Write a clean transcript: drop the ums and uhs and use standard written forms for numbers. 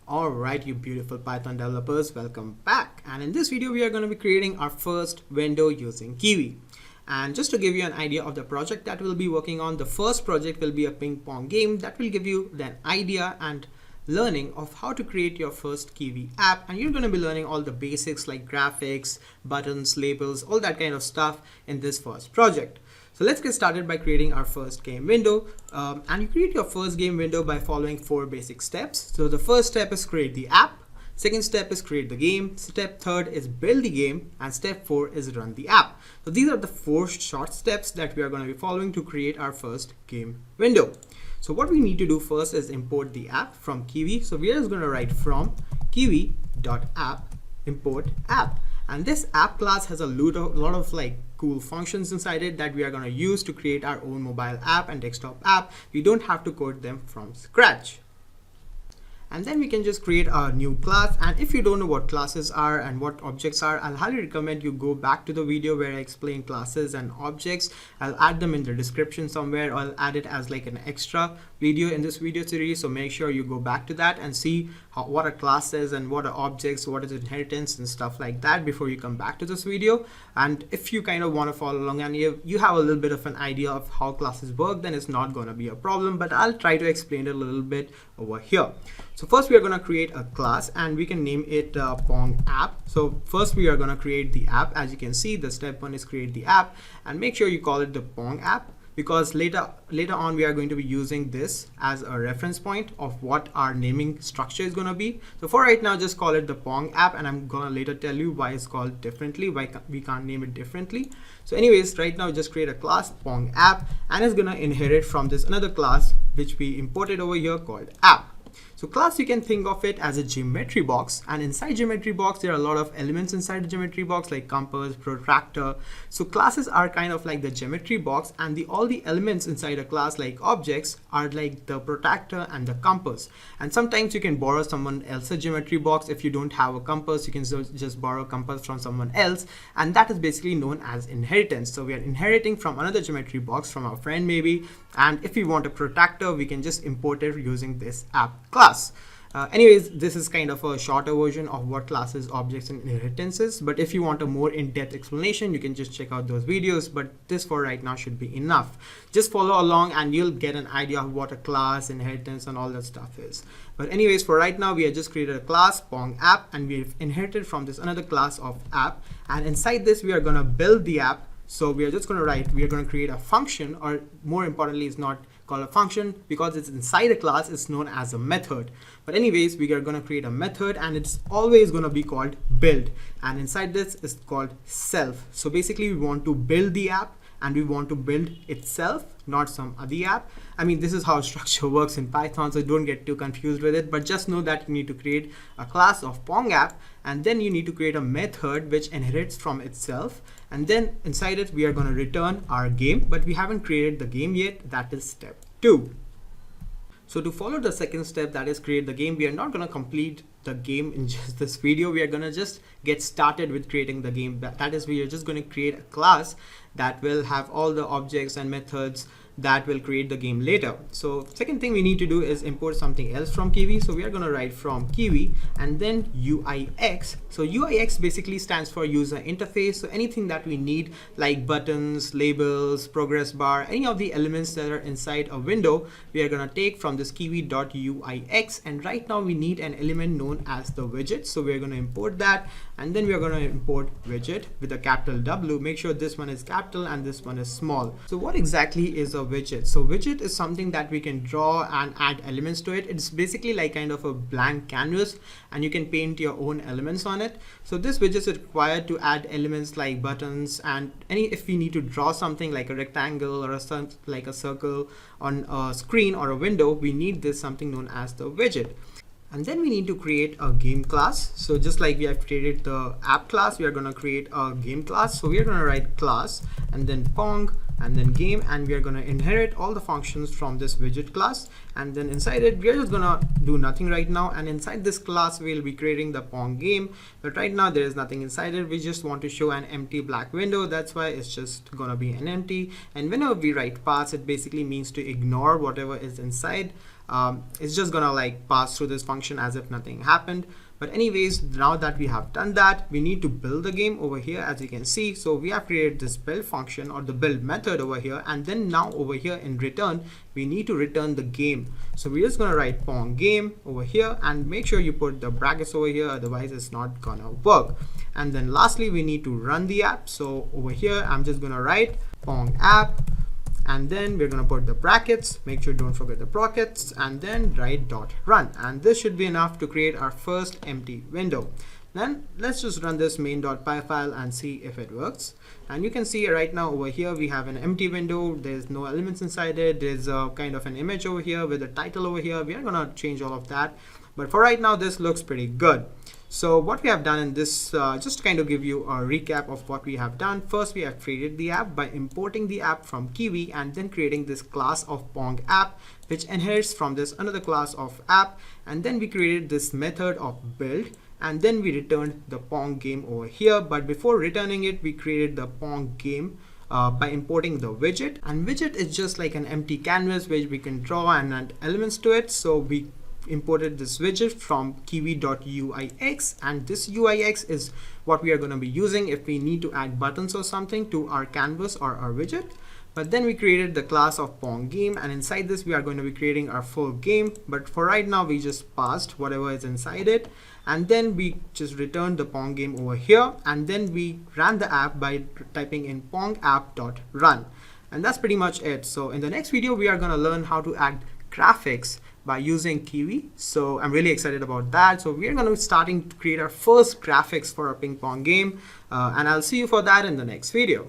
Alright, you beautiful Python developers, welcome back. And in this video, we are going to be creating our first window using Kivy. And just to give you an idea of the project that we'll be working on, the first project will be a ping pong game that will give you the idea and learning of how to create your first Kivy app. And you're going to be learning all the basics like graphics, buttons, labels, all that kind of stuff in this first project. So let's get started by creating our first game window. And you create your first game window by following 4 basic steps. So the first step is create the app. Second step is create the game. Step third is build the game. And step 4 is run the app. So these are the 4 short steps that we are going to be following to create our first game window. So what we need to do first is import the app from Kivy. So we are just going to write from kivy.app import app. And this app class has a lot of like cool functions inside it that we are going to use to create our own mobile app and desktop app. We don't have to code them from scratch. And then we can just create a new class. And if you don't know what classes are and what objects are, I'll highly recommend you go back to the video where I explain classes and objects. I'll add them in the description somewhere, or I'll add it as like an extra video in this video series. So make sure you go back to that and see what a class is and what are objects, what is inheritance and stuff like that before you come back to this video. And if you kind of want to follow along and you have a little bit of an idea of how classes work, then it's not going to be a problem, but I'll try to explain it a little bit over here. So first we are going to create a class and we can name it Pong app. So first we are going to create the app. As you can see, the step 1 is create the app, and make sure you call it the Pong app, because later on we are going to be using this as a reference point of what our naming structure is going to be. So for right now, just call it the Pong app, and I'm going to later tell you why it's called differently, why we can't name it differently. So anyways, right now just create a class Pong app, and it's going to inherit from this another class which we imported over here called app. So class, you can think of it as a geometry box, and inside geometry box there are a lot of elements inside the geometry box like compass, protractor. So classes are kind of like the geometry box, and all the elements inside a class like objects are like the protractor and the compass. And sometimes you can borrow someone else's geometry box. If you don't have a compass, you can just borrow a compass from someone else, and that is basically known as inheritance. So we are inheriting from another geometry box from our friend maybe, and if we want a protractor, we can just import it using this app class. Anyways, this is kind of a shorter version of what classes, objects, and inheritances. But if you want a more in-depth explanation, you can just check out those videos. But this for right now should be enough. Just follow along and you'll get an idea of what a class, inheritance, and all that stuff is. But anyways, for right now, we have just created a class Pong app, and we've inherited from this another class of app. And inside this, we are going to build the app. So we are just going to write, we are going to create a function, or more importantly, it's not called a function because it's inside a class, it's known as a method. But anyways, we are going to create a method, and it's always going to be called build. And inside this is called self. So basically we want to build the app, and we want to build itself, not some other app. I mean, this is how structure works in Python, so don't get too confused with it, but just know that you need to create a class of Pong app, and then you need to create a method which inherits from itself, and then inside it we are going to return our game, but we haven't created the game yet. That is step 2. So to follow the second step, that is create the game, we are not going to complete the game in just this video. We are going to just get started with creating the game. That is, we are just going to create a class that will have all the objects and methods that will create the game later. So second thing we need to do is import something else from Kivy. So we are going to write from Kivy and then UIX. So UIX basically stands for user interface. So anything that we need like buttons, labels, progress bar, any of the elements that are inside a window, we are going to take from this Kivy.uix. And right now we need an element known as the widget. So we are going to import that, and then we are going to import widget with a capital W. Make sure this one is capital and this one is small. So what exactly is a widget? So widget is something that we can draw and add elements to it. It's basically like kind of a blank canvas, and you can paint your own elements on it. So this widget is required to add elements like buttons, and if we need to draw something like a rectangle or like a circle on a screen or a window, we need this something known as the widget. And then we need to create a game class. So just like we have created the app class, we are going to create a game class. So we are going to write class and then Pong and then game, and we are going to inherit all the functions from this widget class. And then inside it, we are just going to do nothing right now. And inside this class, we'll be creating the Pong game. But right now there is nothing inside it. We just want to show an empty black window. That's why it's just going to be an empty. And whenever we write pass, it basically means to ignore whatever is inside it's just gonna like pass through this function as if nothing happened. But anyways, now that we have done that, we need to build the game over here, as you can see. So we have created this build function or the build method over here, and then now over here in return, we need to return the game. So we're just gonna write Pong game over here, and make sure you put the brackets over here, otherwise it's not gonna work. And then lastly, we need to run the app. So over here, I'm just gonna write Pong app, and then we're going to put the brackets, make sure don't forget the brackets, and then write dot run, and this should be enough to create our first empty window. Then let's just run this main.py file and see if it works. And you can see right now over here we have an empty window, there's no elements inside it, there's a kind of an image over here with a title over here. We are going to change all of that, but for right now this looks pretty good. So what we have done in this, just to kind of give you a recap of what we have done. First, we have created the app by importing the app from Kivy and then creating this class of Pong app, which inherits from this another class of app. And then we created this method of build, and then we returned the Pong game over here. But before returning it, we created the Pong game by importing the widget. And widget is just like an empty canvas which we can draw and add elements to it. So we imported this widget from Kivy.uix, and this uix is what we are going to be using if we need to add buttons or something to our canvas or our widget. But then we created the class of Pong game, and inside this we are going to be creating our full game. But for right now we just passed whatever is inside it, and then we just returned the Pong game over here, and then we ran the app by typing in pong app.run, and that's pretty much it. So in the next video we are going to learn how to add graphics by using Kivy. So I'm really excited about that. So we're going to be starting to create our first graphics for our ping pong game, and I'll see you for that in the next video.